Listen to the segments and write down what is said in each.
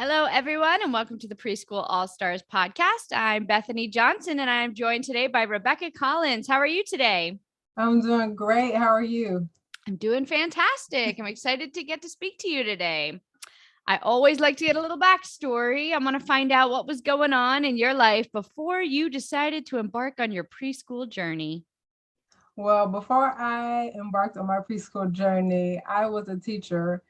Hello, everyone, and welcome to the Preschool All-Stars podcast. I'm Bethany Johnson, and I'm joined today by Rebekah Collins. How are you today? I'm doing great. How are you? I'm doing fantastic. I'm excited to get to speak to you today. I always like to get a little backstory. I want to find out what was going on in your life before you decided to embark on your preschool journey. Well, before I embarked on my preschool journey, I was a teacher,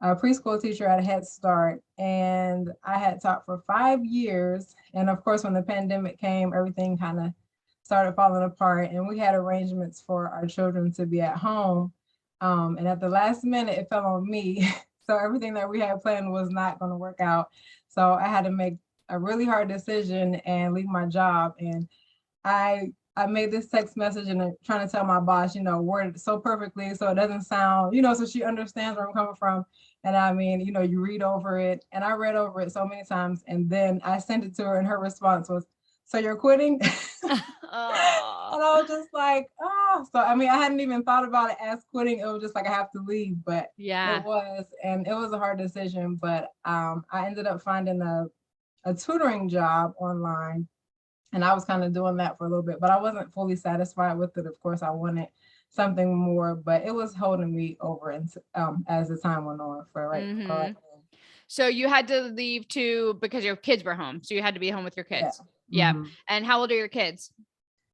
a preschool teacher at Head Start, and I had taught for 5 years. And of course, when the pandemic came, everything kind of started falling apart, and we had arrangements for our children to be at home. And at the last minute, it fell on me. So everything that we had planned was not going to work out. So I had to make a really hard decision and leave my job. And I made this text message and trying to tell my boss, worded it so perfectly so it doesn't sound, so she understands where I'm coming from. And I mean, you read over it, and I read over it so many times, and then I sent it to her, and her response was, "So you're quitting?" And I was just like, oh. So I mean, I hadn't even thought about it as quitting. It was just like I have to leave, but Yeah. it was, and it was a hard decision. But I ended up finding a tutoring job online. And I was kind of doing that for a little bit, but I wasn't fully satisfied with it. Of course, I wanted something more, but it was holding me over as the time went on for right now. So you had to leave because your kids were home. So you had to be home with your kids. Yeah. Mm-hmm. And how old are your kids?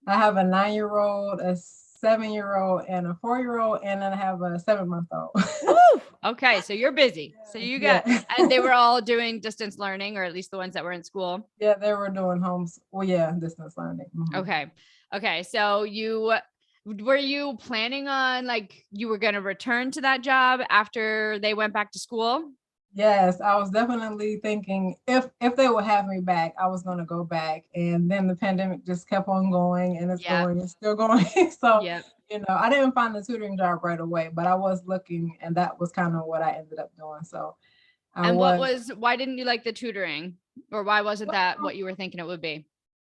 I have a 9-year-old, a 7-year-old, and a 4-year-old, and then I have a 7-month-old. Woo! Okay, so you're busy. So you got, and they were all doing distance learning, or at least the ones that were in school. Yeah, they were doing distance learning. Mm-hmm. Okay. So were you planning on you were going to return to that job after they went back to school? Yes, I was definitely thinking if they would have me back, I was going to go back. And then the pandemic just kept on going, and it's going, it's still going. So, I didn't find the tutoring job right away, but I was looking, and that was kind of what I ended up doing. So, why didn't you like the tutoring, or why wasn't that what you were thinking it would be?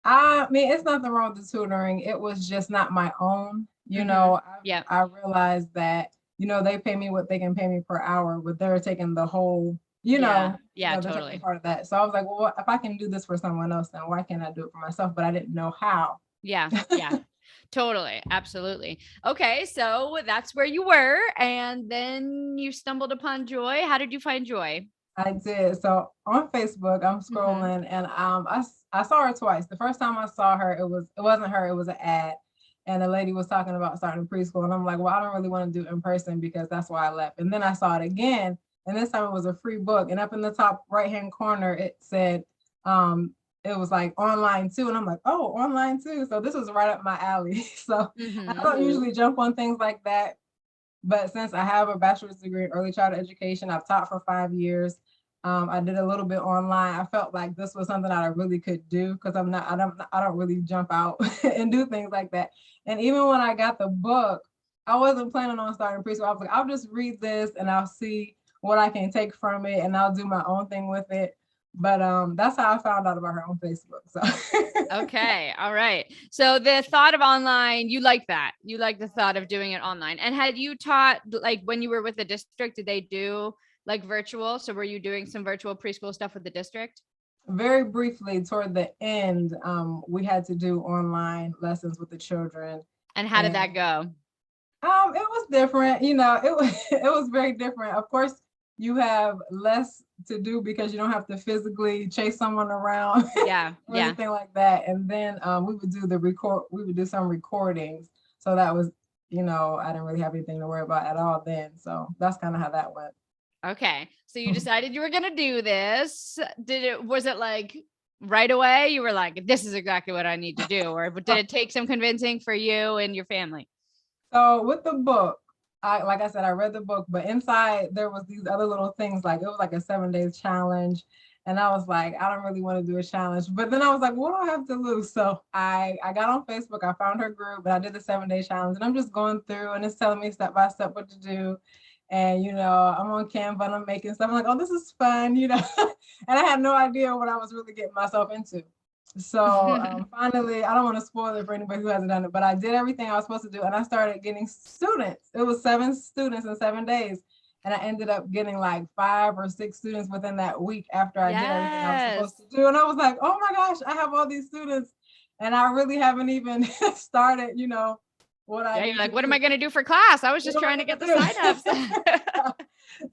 I mean, it's nothing wrong with the tutoring. It was just not my own. I realized that they pay me what they can pay me per hour, but they're taking the whole, totally part of that. So I was like, well, if I can do this for someone else, then why can't I do it for myself? But I didn't know how. Yeah. Totally. Absolutely. Okay. So that's where you were. And then you stumbled upon Joy. How did you find Joy? I did. So on Facebook, I'm scrolling, and I saw her twice. The first time I saw her, it wasn't her, it was an ad. And the lady was talking about starting preschool. And I'm like, well, I don't really want to do it in person because that's why I left. And then I saw it again. And this time it was a free book. And up in the top right-hand corner, it said, it was like online too. And I'm like, oh, online too. So this was right up my alley. So I don't usually jump on things like that. But since I have a bachelor's degree in early childhood education, I've taught for 5 years. I did a little bit online. I felt like this was something that I really could do because I don't really jump out and do things like that. And even when I got the book, I wasn't planning on starting preschool. I was like, I'll just read this and I'll see what I can take from it, and I'll do my own thing with it. But that's how I found out about her on Facebook. So okay. All right. So the thought of online, you like that. You like the thought of doing it online. And had you taught, when you were with the district, did they do virtual? So were you doing some virtual preschool stuff with the district? Very briefly toward the end, we had to do online lessons with the children. And how did that go? It was different. It was very different. Of course, you have less to do because you don't have to physically chase someone around. Or anything like that. And then we would do some recordings. So that was, I didn't really have anything to worry about at all then. So that's kind of how that went. Okay. So you decided you were going to do this. Was it right away? You were like, this is exactly what I need to do. Or did it take some convincing for you and your family? So with the book, like I said, I read the book, but inside there was these other little things, like it was like a 7-day challenge. And I was like, I don't really want to do a challenge. But then I was like, what do I have to lose? So I got on Facebook, I found her group, and I did the 7-day challenge. And I'm just going through, and it's telling me step by step what to do. And, I'm on Canva and I'm making stuff. I'm like, oh, this is fun, And I had no idea what I was really getting myself into. So finally, I don't want to spoil it for anybody who hasn't done it, but I did everything I was supposed to do. And I started getting students. It was 7 students in 7 days. And I ended up getting like 5 or 6 students within that week after I did everything I was Yes. supposed to do. And I was like, oh my gosh, I have all these students and I really haven't even started, what I Yeah, you're need to like, what am do. I going to do for class? I was just What am I trying to get the gonna do? signups.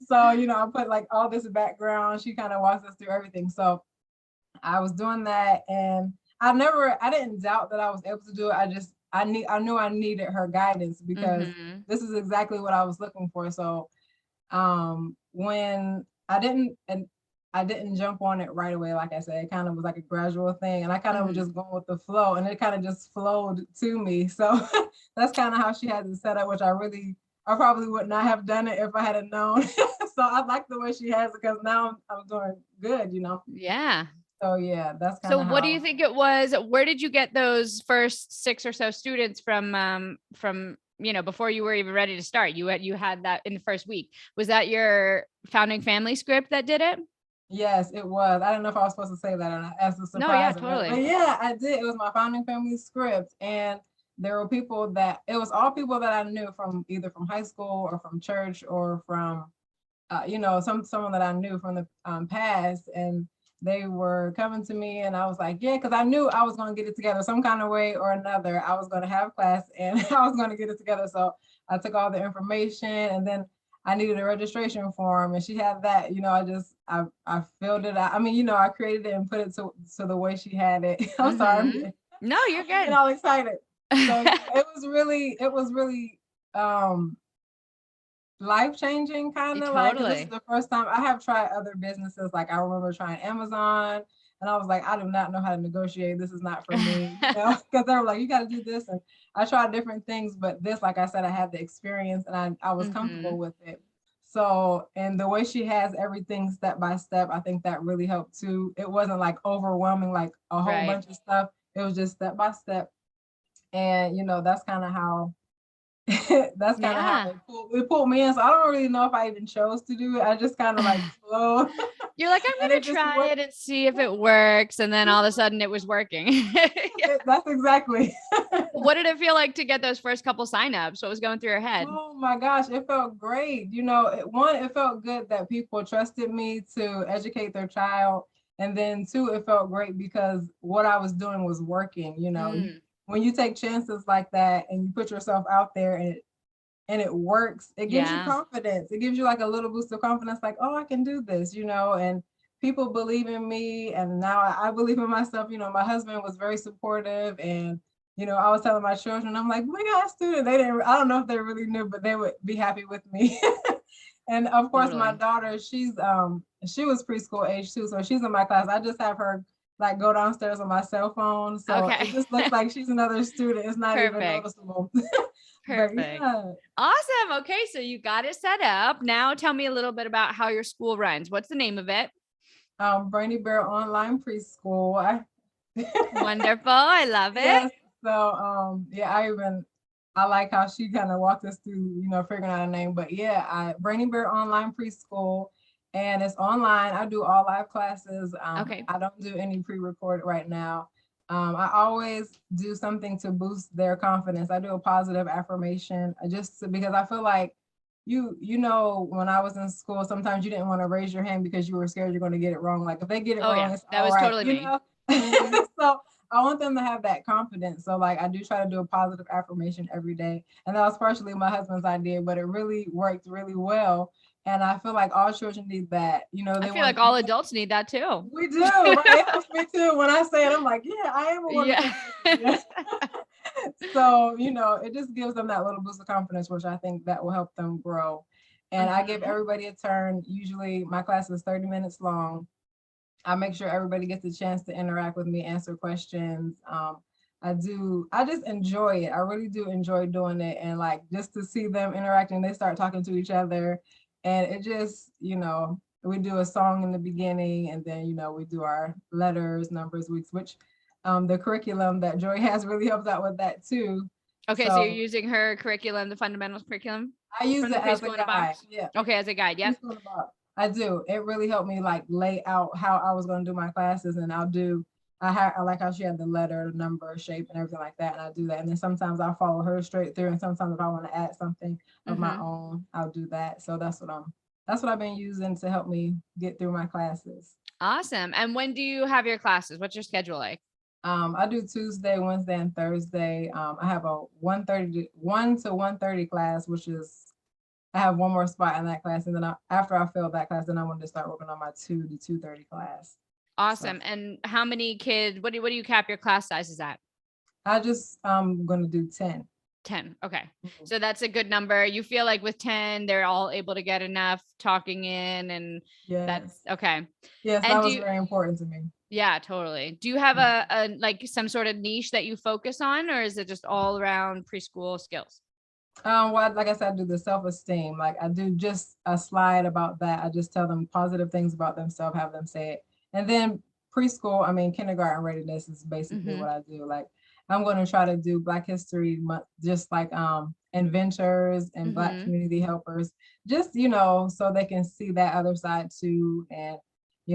So, I put like all this background. She kind of walks us through everything. So I was doing that and I didn't doubt that I was able to do it. I knew I needed her guidance because this is exactly what I was looking for. So when I didn't jump on it right away, like I said, it kind of was like a gradual thing and I kind of was just going with the flow and it kind of just flowed to me. So that's kind of how she has it set up, which I probably would not have done it if I had known. So I like the way she has it because now I'm doing good, Yeah. So yeah, that's kind So of what do you how. think it was? Where did you get those first 6 or so students from, before you were even ready to start? You had that in the first week. Was that your founding family script that did it? Yes, it was. I don't know if I was supposed to say that or not as a No, yeah, surprise but totally. yeah, I did. It was my founding family script, and there were it was all people that I knew from either from high school or from church or from someone that I knew from the past, and they were coming to me, and I was like, yeah, because I knew I was going to get it together some kind of way or another. I was going to have class, and I was going to get it together. So I took all the information, and then I needed a registration form, and she had that. I filled it out. I mean, I created it and put it to the way she had it. I'm sorry, No, you're I'm getting good. all excited. So yeah, it was really life-changing kind of like, 'cause this is Totally. the first time I have tried other businesses. Like I remember trying Amazon and I was like, I do not know how to negotiate. This is not for me, because they were like, you got to do this. And I tried different things, but this, like I said, I had the experience and I was comfortable with it. So, and the way she has everything step by step, I think that really helped too. It wasn't like overwhelming, like a whole Right. bunch of stuff. It was just step by step. And, that's kind of how that's kind of how Yeah. it pulled me in. So I don't really know if I even chose to do it. I just kind of like flowed You're like, I'm and gonna it just try worked. it and see if it works. And then all of a sudden it was working. Yeah. That's exactly. What did it feel like to get those first couple signups? What was going through your head? Oh my gosh, it felt great. It felt good that people trusted me to educate their child. And then two, it felt great because what I was doing was working. When you take chances like that and you put yourself out there and it works, it gives you Yeah. confidence. It gives you like a little boost of confidence, like, oh, I can do this, and people believe in me. And now I believe in myself. My husband was very supportive. And, I was telling my children, I'm like, we got a student. I don't know if they really knew, but they would be happy with me. And of course, my Totally. daughter, she was preschool age too. So she's in my class. I just have her like go downstairs on my cell phone. So Okay. it just looks like she's another student. It's not even Perfect. noticeable. But Perfect. yeah. Awesome. Okay. So you got it set up. Now tell me a little bit about how your school runs. What's the name of it? Brainy Bear Online Preschool. Wonderful. I love it. Yes. So yeah, I like how she kind of walked us through, figuring out a name. But yeah, Brainy Bear Online Preschool, and it's online. I do all live classes. Okay. I don't do any pre-recorded right now. I always do something to boost their confidence. I do a positive affirmation because I feel like when I was in school, sometimes you didn't want to raise your hand because you were scared you're going to get it wrong. Like if they get it Oh, wrong, yeah. it's That all was right, totally me. So I want them to have that confidence. So like I do try to do a positive affirmation every day. And that was partially my husband's idea, but it really worked really well. And I feel like all children need that. I They feel like want all adults need that too. we do, right? It helps me too. When I say it, I'm like, yeah, I am a wonderful Yeah. person. Yeah. So, it just gives them that little boost of confidence, which I think that will help them grow. And I give everybody a turn. Usually my class is 30 minutes long. I make sure everybody gets a chance to interact with me, answer questions. I just enjoy it. I really do enjoy doing it. And like just to see them interacting, they start talking to each other. And it just, we do a song in the beginning and then, we do our letters, numbers, weeks, which the curriculum that Joy has really helps out with that too. Okay. So you're So using her curriculum, the fundamentals curriculum I use from the it as a preschool in a guide. box. Yeah. Okay. As a guide. Yep. Preschool in a box. I do. It really helped me like lay out how I was going to do my classes, and I like how she had the letter, the number, shape, and everything like that, and I do that. And then sometimes I'll follow her straight through, and sometimes if I want to add something of my own, I'll do that. So that's what I'm that's what I've been using to help me get through my classes. Awesome. And when do you have your classes? What's your schedule like? I do Tuesday, Wednesday, and Thursday. I have a 1 to 1:30 class, which is I have one more spot in that class, and then after I fill that class, then I wanted to start working on my 2 to 2:30 class. Awesome. So And how many kids, what do you cap your class sizes at? I just I'm gonna do 10. 10. Okay. Mhm. So that's a good number. You feel like with 10, they're all able to get enough talking in, and that's Yes, okay. yes, that And do was you, very important to me. yeah, totally. Do you have Mhm. a like some sort of niche that you focus on, or is it just all around preschool skills? Well, like I said, I do the self-esteem. Like I do just a slide about that. I just tell them positive things about themselves, have them say it. And then preschool, I mean, kindergarten readiness is basically Mm-hmm. what I do. Like I'm going to try to do Black History Month, just like inventors and Black Mm-hmm. community helpers, just so they can see that other side too. And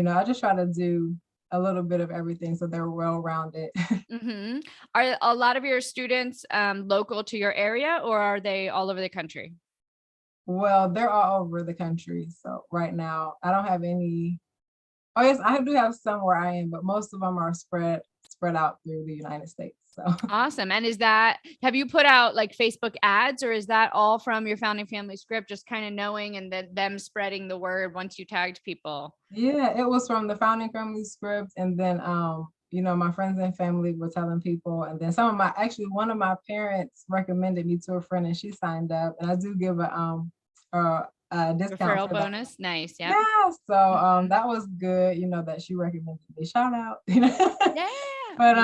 I just try to do a little bit of everything so they're well-rounded. Mm-hmm. Are a lot of your students local to your area, or are they all over the country? Well, they're all over the country. So right now, I don't have any. Oh yes, I do have some where I am, but most of them are spread out through the United States. So Awesome. And have you put out like Facebook ads, or is that all from your founding family script, just kind of knowing and then them spreading the word once you tagged people? yeah, it was from the founding family script, and then my friends and family were telling people, and then actually one of my parents recommended me to a friend, and she signed up, and I do give a discount Referral for that. bonus. Nice. Yep. Yeah, so Mhm. that was good, that she recommended me. Shout out, Yeah. but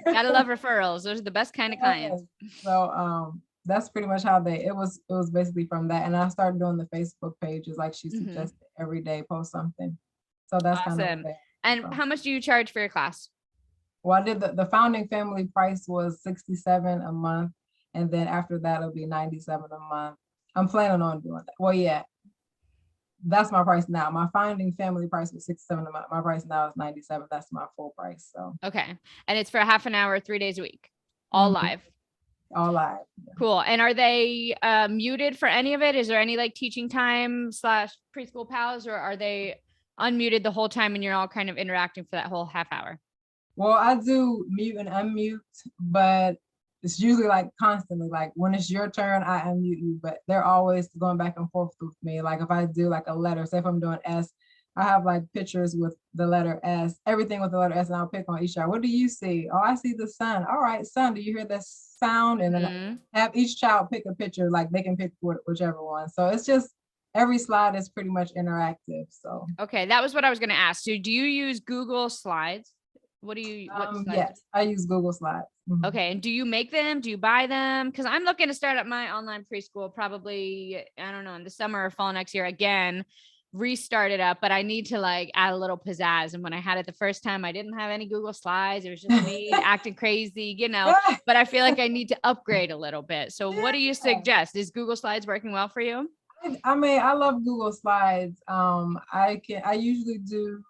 Gotta love referrals. Those are the best kind of yes. clients. So that's pretty much how it was basically from that. And I started doing the Facebook pages like she Hmm. suggested every day, post something. So that's kind of Awesome. where they And from. how much do you charge for your class? Well, I did the founding family price was 67 a month. And then after that it'll be 97 a month. I'm planning on doing that. Well, yeah, that's my price now. My founding family price was 67 a month. My price now is 97. That's my full price. So Okay. And it's for half an hour, 3 days a week, all mhm, live. all live. Cool. And are they muted for any of it? Is there any like teaching time slash preschool pals, or are they unmuted the whole time and you're all kind of interacting for that whole half hour? Well, I do mute and unmute, but it's usually like constantly. Like when it's your turn, I unmute you, but they're always going back and forth with me. Like if I do like a letter, say if I'm doing S, I have like pictures with the letter S, everything with the letter S, and I'll pick on each child. What do you see? Oh, I see the sun. All right, sun, do you hear the sound? And then Mhm. have each child pick a picture, like they can pick whichever one. So it's just every slide is pretty much interactive. So Okay, that was what I was going to ask. So, do you use Google Slides? What slides? yes, I use Google Slides. Mhm. Okay, and do you make them? Do you buy them? Because I'm looking to start up my online preschool probably, I don't know, in the summer or fall next year again, restart it up, but I need to like add a little pizzazz. And when I had it the first time, I didn't have any Google Slides. It was just me acting crazy, but I feel like I need to upgrade a little bit. So, what do you Yeah. suggest? Is Google Slides working well for you? I mean, I love Google Slides. I usually do,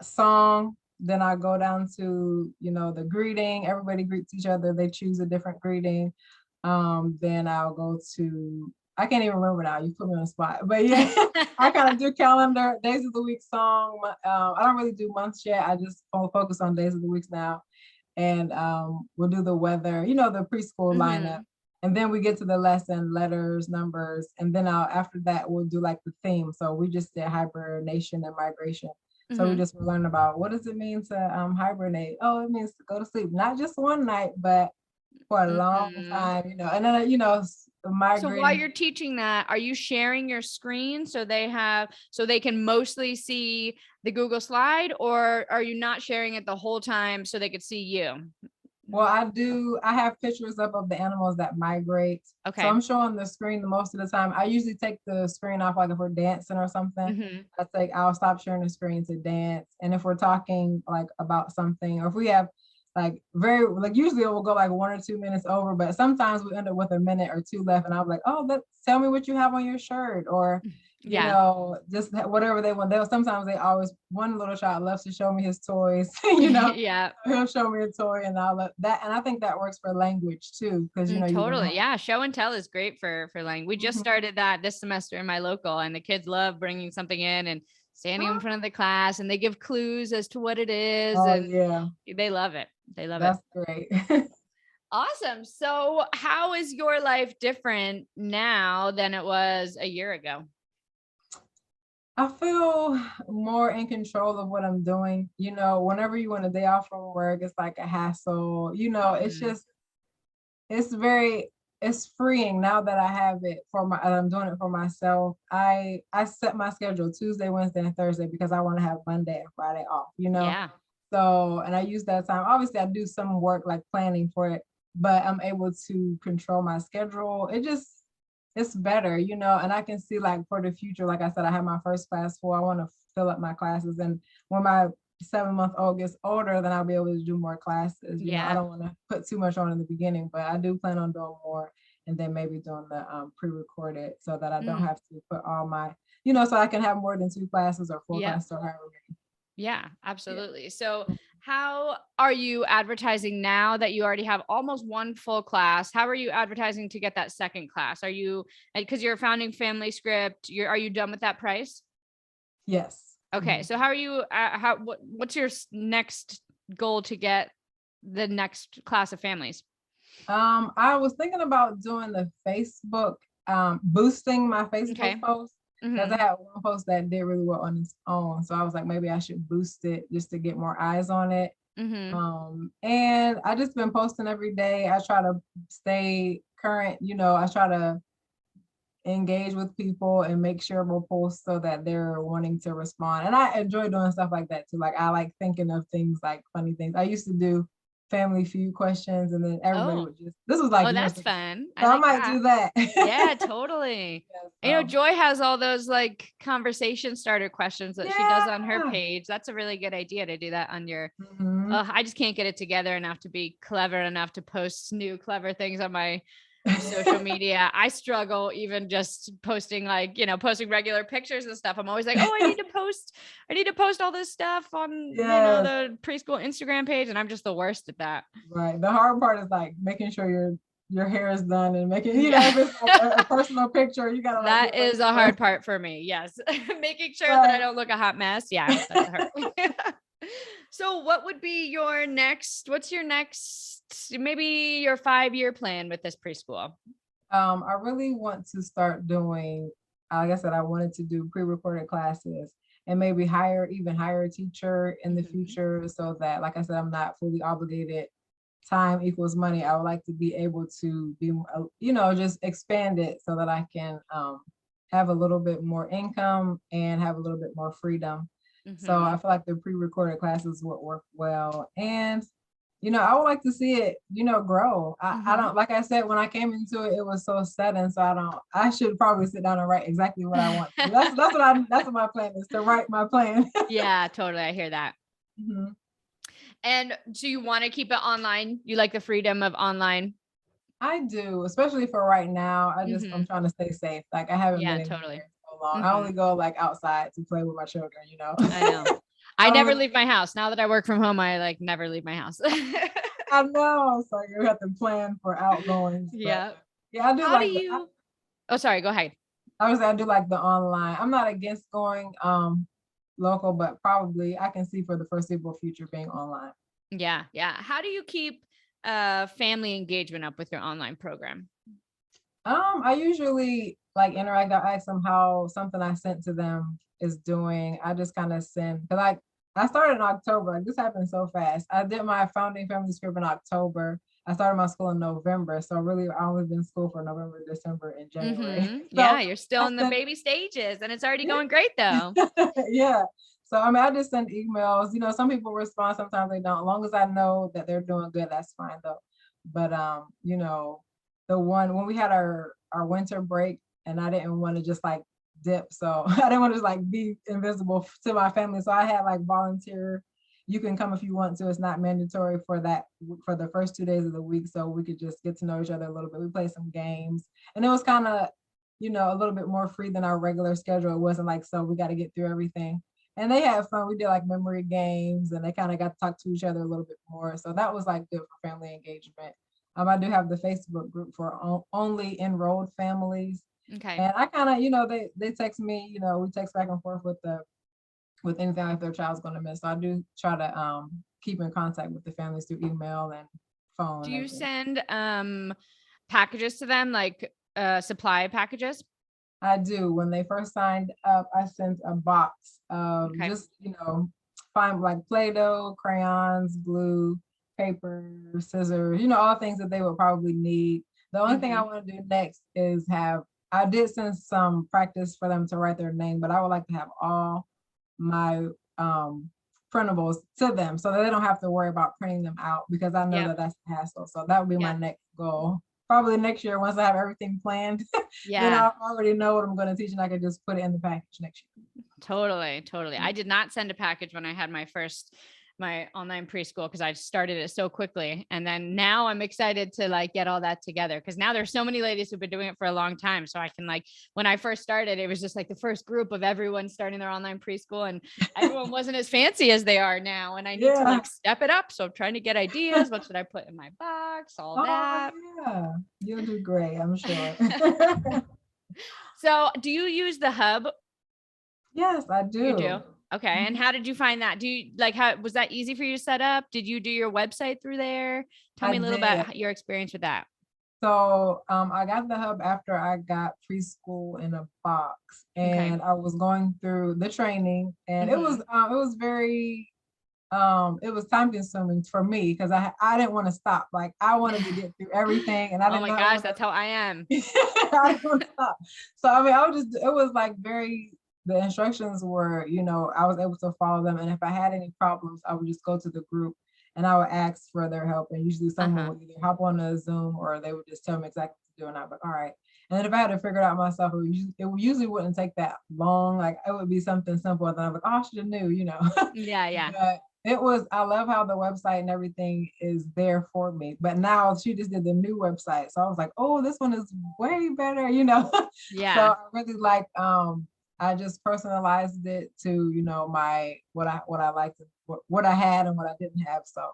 a song, then I go down to, the greeting. Everybody greets each other. They choose a different greeting. Then I'll go to, I can't even remember now. You put me on the spot. But yeah, I kind of do calendar, days of the week song. I don't really do months yet. I just focus on days of the weeks now. And we'll do the weather, the preschool lineup. Hmm. And then we get to the lesson, letters, numbers, and then after that we'll do like the theme. So we just did hibernation and migration. So we Hmm. just learn about what does it mean to hibernate? Oh, it means to go to sleep, not just one night, but for a long Hmm. time, and then So while migrating. you're teaching that, are you sharing your screen so they can mostly see the Google slide, or are you not sharing it the whole time so they could see you? Well, I have pictures up of the animals that migrate. So Okay. I'm showing the screen the most of the time. I usually take the screen off, like if we're dancing or something. Hmm. I'll stop sharing the screen to dance. And if we're talking like about something, or if we have like usually it will go like 1 or 2 minutes over, but sometimes we end up with a minute or two left, and I'll be like, oh, tell me what you have on your shirt, or you Yeah. know, just whatever they want. Sometimes they always, one little child loves to show me his toys, you know, Yeah. he'll show me a toy and I'll let that. And I think that works for language too, because, you know, you can Totally. Yeah. Show and tell is great for language. We just Mhm. started that this semester in my local, and the kids love bringing something in and standing in front of the class, and they give clues as to what it is, Oh and yeah, they love it. They love it. that's great. Awesome. So, how is your life different now than it was a year ago? I feel more in control of what I'm doing. You know, whenever you want a day off from work, it's like a hassle. You know, it's Mhm. just, it's very, it's freeing now that I have it for I'm doing it for myself. I set my schedule Tuesday, Wednesday, and Thursday because I want to have Monday and Friday off, you know? Yeah. So, and I use that time. Obviously, I do some work like planning for it, but I'm able to control my schedule. It's better, you know, and I can see like for the future, like I said, I have my first class full. I want to fill up my classes. And when my 7-month-old gets older, then I'll be able to do more classes. You know, I Yeah. don't want to put too much on in the beginning, but I do plan on doing more and then maybe doing the pre-recorded so that I don't Mm. have to put all my, you know, so I can have more than 2 classes or 4 classes or however many. Yeah, Yeah. absolutely. So, how are you advertising now that you already have almost one full class? How are you advertising to get that second class? Are you, because you're founding family script, are you done with that price? Yes. Okay. Mhm. So how are you, what's your next goal to get the next class of families? I was thinking about doing the Facebook, boosting my Facebook Okay. post because I Hmm. had one post that did really well on its own. So I was like, maybe I should boost it just to get more eyes on it. Hmm. And I just been posting every day. I try to stay current, you know, I try to engage with people and make shareable posts so that they're wanting to respond. And I enjoy doing stuff like that too. Like I like thinking of things like funny things. I used to do Family Feud questions and then everybody Oh, would just, this was like oh, years that's ago. fun. I So I like might that. do that. Yeah, totally. Yeah, so, Joy has all those like conversation starter questions that she does on her yeah. page. That's a really good idea to do that on your. Mhm. I just can't get it together enough to be clever enough to post new clever things on my social media. I struggle even just posting posting regular pictures and stuff. I'm always like, oh, I need to post all this stuff on, Yes, the preschool Instagram page. And I'm just the worst at that. right. The hard part is like making sure your hair is done and making, you know, Yeah. if it's like a personal picture, you gotta like That get ready is a for it. hard part for me. Yes. Making sure that I Right. don't look a hot mess. Yeah, that's hard. So what would be what's your next, maybe your 5-year plan with this preschool? I really want to start doing, like I said, I wanted to do pre-recorded classes and maybe even hire a teacher in the Mhm. future so that, like I said, I'm not fully obligated. Time equals money. I would like to be able to be, you know, just expand it so that I can have a little bit more income and have a little bit more freedom. So I Mhm. feel like the pre-recorded classes would work well. And you know, I would like to see it, you know, grow. I Mhm. don't, like I said, when I came into it, it was so sudden. So I should probably sit down and write exactly what I want to do. That's what my plan is, to write my plan. Yeah, totally. I hear that. Mhm. And do you want to keep it online? You like the freedom of online? I do, especially for right now. I'm Mhm. trying to stay safe. Like I haven't been Yeah, in totally. here so long. I only Mhm. go like outside to play with my children, you know. I know. I I don't never really, leave my house. Now that I work from home, I like never leave my house. I know. So you have to plan for outgoings, but Yeah. yeah, I do How do like you Oh, sorry, go ahead. obviously I do like the online. I'm not against going local, but probably I can see for the foreseeable future being online. Yeah, yeah. How do you keep family engagement up with your online program? I usually like interact. I ask them how something I sent to them is doing. I just kind of send, because I started in October. Like this happened so fast. I did my founding family script in October. I started my school in November. So really I only been in school for November, December, and January. Mhm. So Yeah, you're still I in the sent, baby stages and it's already yeah. going great though. Yeah. So I mean I just send emails. You know, some people respond, sometimes they don't. As long as I know that they're doing good, that's fine though. But you know, the one when we had our winter break and I didn't want to just like dip. So I didn't want to just like be invisible to my family. So I had like volunteer. You can come if you want to. It's not mandatory for that for the first 2 days of the week. So we could just get to know each other a little bit. We played some games and it was kind of, a little bit more free than our regular schedule. It wasn't like, so we got to get through everything. And they had fun. We did like memory games, and they kind of got to talk to each other a little bit more. So that was like good for family engagement. I do have the Facebook group for only enrolled families. Okay. And I kind of, they text me, we text back and forth with anything like their child's going to miss. So I do try to keep in contact with the families through email and phone. Do you send packages to them, like supply packages? I do. When they first signed up, I sent a box of just, find like Play-Doh, crayons, glue, paper, scissors, all things that they would probably need. The only thing I want to do next is I did send some practice for them to write their name, but I would like to have all my printables to them so that they don't have to worry about printing them out, because I know that that's a hassle. So that would be my next goal. Probably next year, once I have everything planned, then I already know what I'm going to teach, and I can just put it in the package next year. Totally. I did not send a package when I had my online preschool, because I started it so quickly. And then now I'm excited to like get all that together, because now there's so many ladies who've been doing it for a long time. So I can when I first started, it was just like the first group of everyone starting their online preschool, and everyone wasn't as fancy as they are now. And I need to step it up. So I'm trying to get ideas. What should I put in my box? All that. Yeah, you'll do great, I'm sure. So do you use the hub? Yes, I do. You do? Okay. And how did you find that? How was that easy for you to set up? Did you do your website through there? Tell me a little about your experience with that. So I got the hub after I got Preschool in a Box, and I was going through the training, and it was very it was time consuming for me, because I didn't want to stop. Like, I wanted to get through everything, and I didn't know. Oh my gosh, that's how I am. I didn't want to stop. So I mean, it was like the instructions were, I was able to follow them. And if I had any problems, I would just go to the group and I would ask for their help. And usually someone would either hop on a Zoom, or they would just tell me exactly what to do. And I'd be like, all right. And then if I had to figure it out myself, it usually wouldn't take that long. Like, it would be something simple. And then I'm like, oh, I should have knew, Yeah. But I love how the website and everything is there for me. But now she just did the new website. So I was like, oh, this one is way better, Yeah. So I really like, I just personalized it to, what I liked, what I had and what I didn't have. So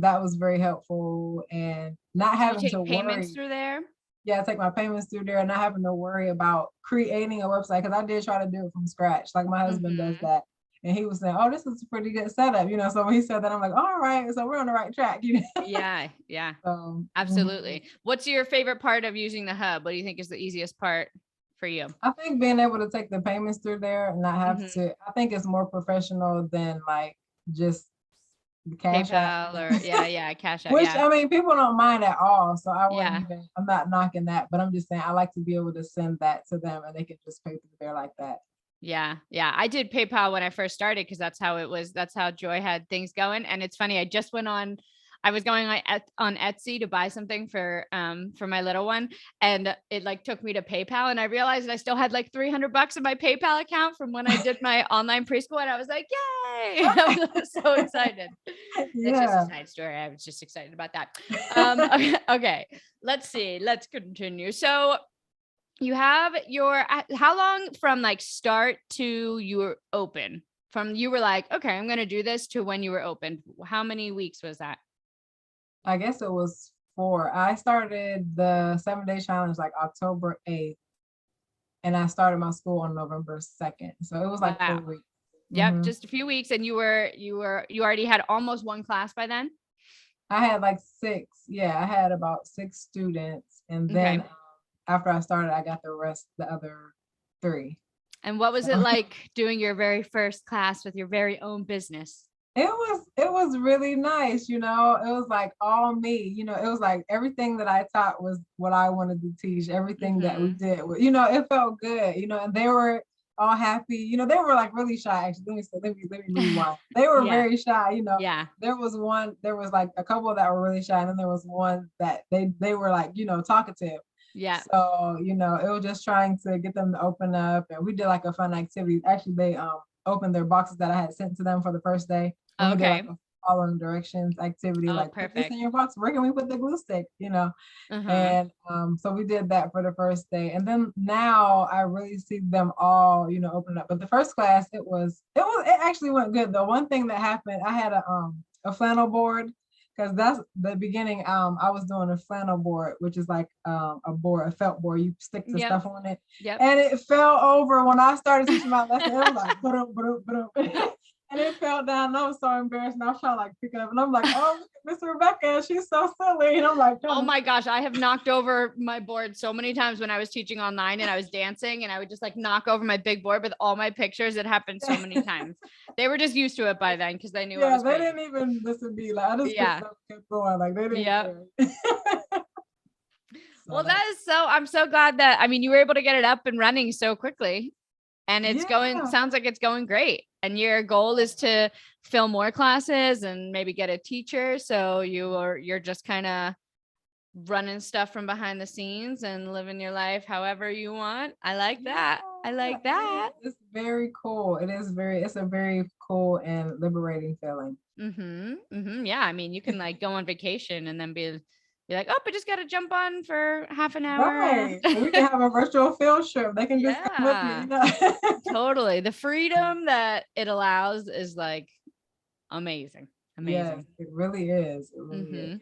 that was very helpful, and not having to payments worry through there. Yeah, take my payments through there, and not having to worry about creating a website, because I did try to do it from scratch. Like, my husband does that, and he was saying, "Oh, this is a pretty good setup," So when he said that, I'm like, "All right, so we're on the right track." Yeah. Absolutely. What's your favorite part of using the hub? What do you think is the easiest part for you? I think being able to take the payments through there and not have to. I think it's more professional than like just Cash App. PayPal or Cash App. Which I mean, people don't mind at all. So I'm not knocking that, but I'm just saying I like to be able to send that to them, and they can just pay through there like that. Yeah. I did PayPal when I first started, because that's how it was. That's how Joy had things going. And it's funny, I was going on Etsy to buy something for my little one, and it took me to PayPal, and I realized I still had like $300 in my PayPal account from when I did my online preschool, and I was like, yay! I was so excited. It's just a side story. I was just excited about that. Okay. Let's see. Let's continue. So you have how long from like start to you were open? From you were like, okay, I'm going to do this, to when you were open? How many weeks was that? I guess it was 4. I started the 7-day challenge like October 8th, and I started my school on November 2nd. So it was like 4 weeks. Yep, just a few weeks, and you already had almost one class by then. I had like 6. Yeah, I had about 6 students, and then after I started, I got the other 3. And what was it like doing your very first class with your very own business? It was really nice, it was like all me, it was like everything that I taught was what I wanted to teach, everything that we did, it felt good, and they were all happy, they were like really shy. Actually, let me rewind. They were very shy, there was like a couple that were really shy, and then there was one that they were like, talkative. Yeah. So, it was just trying to get them to open up, and we did like a fun activity. Actually, they opened their boxes that I had sent to them for the first day. Okay. We did like following directions activity, Oh, like put this perfect. in your box. Where can we put the glue stick? Uh-huh. And so we did that for the first day. And then now I really see them all, open up. But the first class, it actually went good. The one thing that happened, I had a flannel board, because that's the beginning. I was doing a flannel board, which is like a felt board. You stick the Yep. stuff on it. Yep. And it fell over when I started teaching my lesson. It was like, ba-dum, ba-dum, ba-dum. And it fell down. And I was so embarrassed. And I was trying to like pick it up. And I'm like, oh, Miss Rebekah, she's so silly. And I'm like, Oh my gosh, I have knocked over my board so many times when I was teaching online and I was dancing, and I would just like knock over my big board with all my pictures. It happened so many times. They were just used to it by then because they knew I yeah, was they crazy. didn't even listen to me. Like I just picked Yeah. it up and kept going. Like they didn't Yep. care. Well, I'm so glad that, I mean, you were able to get it up and running so quickly, and Yeah. sounds like it's going great. And your goal is to fill more classes and maybe get a teacher. So you're just kind of running stuff from behind the scenes and living your life however you want. I like that. I like that. It's very cool. It's a very cool and liberating feeling. Yeah. I mean, you can like go on vacation and then be like, oh, I just got to jump on for half an hour. Right. We can have a virtual field trip. They can just come with me, Totally. The freedom that it allows is like amazing. Yes, it really is. It really is.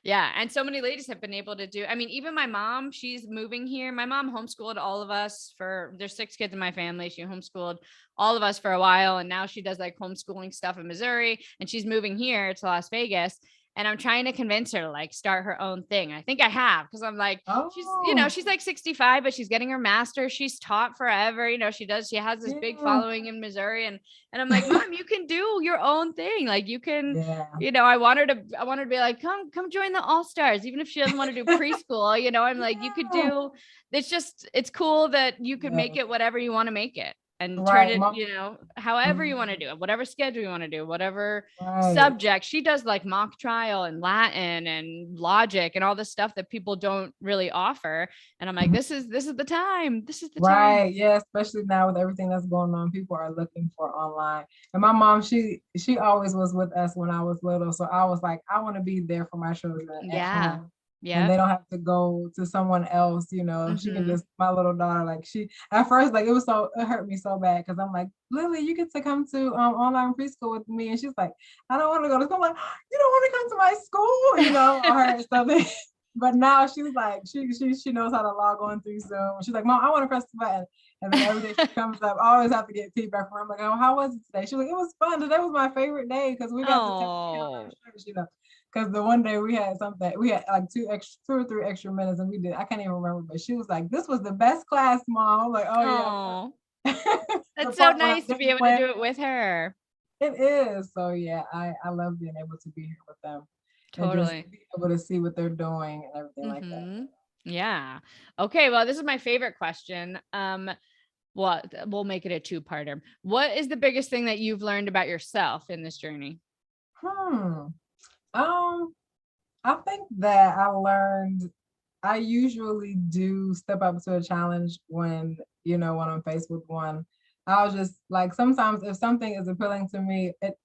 Yeah. And so many ladies have been able to do, I mean, even my mom, she's moving here. My mom homeschooled all of us there's 6 kids in my family. She homeschooled all of us for a while. And now she does like homeschooling stuff in Missouri, and she's moving here to Las Vegas. And I'm trying to convince her to like start her own thing. I think I have, because I'm like, she's like 65, but she's getting her master's. She's taught forever. She has this big following in Missouri. And I'm like, Mom, you can do your own thing. Like you can, I want her to be like, come join the All-Stars, even if she doesn't want to do preschool. I'm like, you could do, it's cool that you could make it whatever you want to make it. And turn it, however you want to do it, whatever schedule you want to do, whatever subject. She does like mock trial and Latin and logic and all this stuff that people don't really offer. And I'm like, this is the time. This is the time. Right. Yeah. Especially now with everything that's going on, people are looking for online. And my mom, she always was with us when I was little. So I was like, I want to be there for my children at home. Yeah. And they don't have to go to someone else, She can just, my little daughter, like at first, like it hurt me so bad, because I'm like, Lily, you get to come to online preschool with me. And she's like, I don't want to go to school. I'm like, you don't want to come to my school, or something. But now she's like, she knows how to log on through Zoom. She's like, Mom, I want to press the button. And then every day she comes up, I always have to get feedback from her. I'm like, oh, how was it today? She's like, it was fun. Today was my favorite day, because we got to take because the one day we had like 2 or 3 extra minutes, and I can't even remember, but she was like, this was the best class, Mom. I'm like, oh yeah. That's so nice to be able to do it with her. It is. So yeah, I love being able to be here with them. Totally. And just be able to see what they're doing and everything like that. Yeah. Okay. Well, this is my favorite question. We'll make it a 2-parter. What is the biggest thing that you've learned about yourself in this journey? I think that I usually do step up to a challenge when I'm faced with one. I'll just like, sometimes if something is appealing to me, it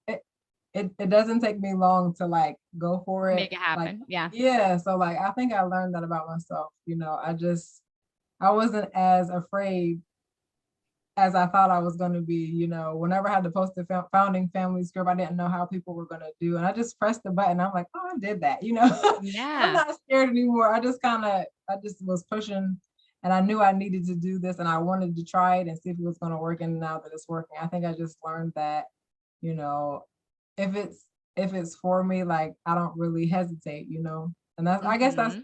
doesn't take me long to like go for it. Make it happen. Like, yeah. Yeah. So like, I think I learned that about myself. I wasn't as afraid as I thought I was going to be. Whenever I had to post the founding family script, I didn't know how people were going to do. And I just pressed the button. I'm like, oh, I did that. Yeah. I'm not scared anymore. I just was pushing, and I knew I needed to do this, and I wanted to try it and see if it was going to work. And now that it's working, I think I just learned that, if it's for me, like, I don't really hesitate, and that's, I guess that's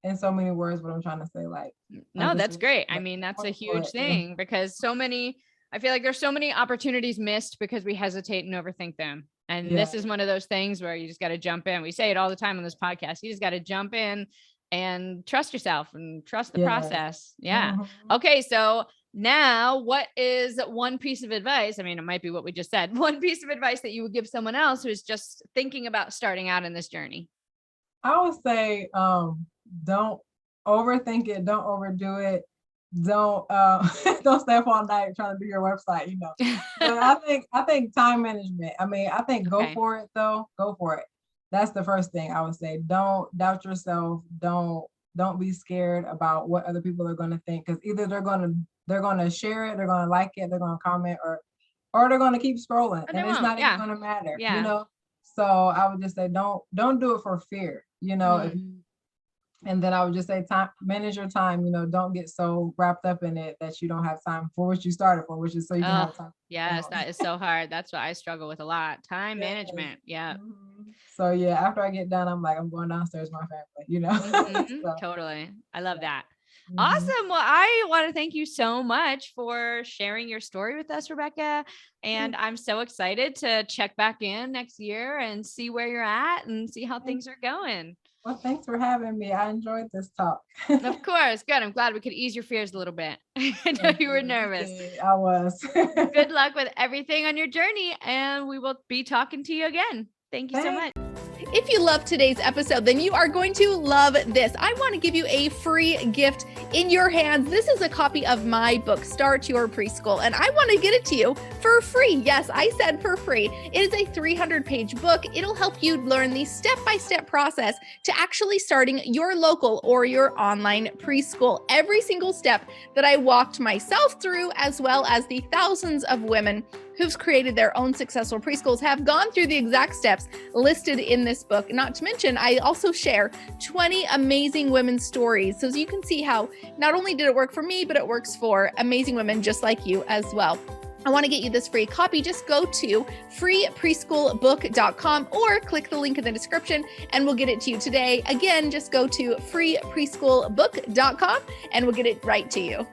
in so many words what I'm trying to say. Like, no, that's great. I mean, that's a huge thing, because I feel like there's so many opportunities missed because we hesitate and overthink them. And this is one of those things where you just got to jump in. We say it all the time on this podcast. You just got to jump in and trust yourself and trust the process. Yeah. Okay. So now, what is one piece of advice? I mean, it might be what we just said. One piece of advice that you would give someone else who's just thinking about starting out in this journey. I would say, don't overthink it. Don't overdo it. don't don't stay up all night trying to do your website, you know. But I think time management. I mean, I think go Okay. for it though. Go for it. That's the first thing I would say. Don't doubt yourself. Don't be scared about what other people are going to think, because either they're going to share it, they're going to like it, they're going to comment, or they're going to keep scrolling, Or they and it's won't. not Yeah. even going to matter, Yeah. you know. So I would just say don't do it for fear, you know. If Mm. And then I would just say manage your time, you know, don't get so wrapped up in it that you don't have time for what you started for, which is so you can Oh, have time. yes, that is so hard. That's what I struggle with a lot. Time Yes. management. Yeah. Mhm. So yeah, after I get done, I'm like, I'm going downstairs with my family, you know. So, Totally. I love yeah. that. Mhm. Awesome. Well, I want to thank you so much for sharing your story with us, Rebekah. And I'm so excited to check back in next year and see where you're at and see how things are going. Well, thanks for having me. I enjoyed this talk. Of course. Good. I'm glad we could ease your fears a little bit. I know you were nervous. I was. Good luck with everything on your journey, and we will be talking to you again. Thank you so much. If you loved today's episode, then you are going to love this. I want to give you a free gift in your hands. This is a copy of my book, Start Your Preschool, and I want to get it to you for free. Yes, I said for free. It is a 300-page book. It'll help you learn the step-by-step process to actually starting your local or your online preschool. Every single step that I walked myself through, as well as the thousands of women who've created their own successful preschools, have gone through the exact steps listed in this book. Not to mention, I also share 20 amazing women's stories, so you can see how not only did it work for me, but it works for amazing women just like you as well. I want to get you this free copy. Just go to freepreschoolbook.com or click the link in the description and we'll get it to you today. Again, just go to freepreschoolbook.com and we'll get it right to you.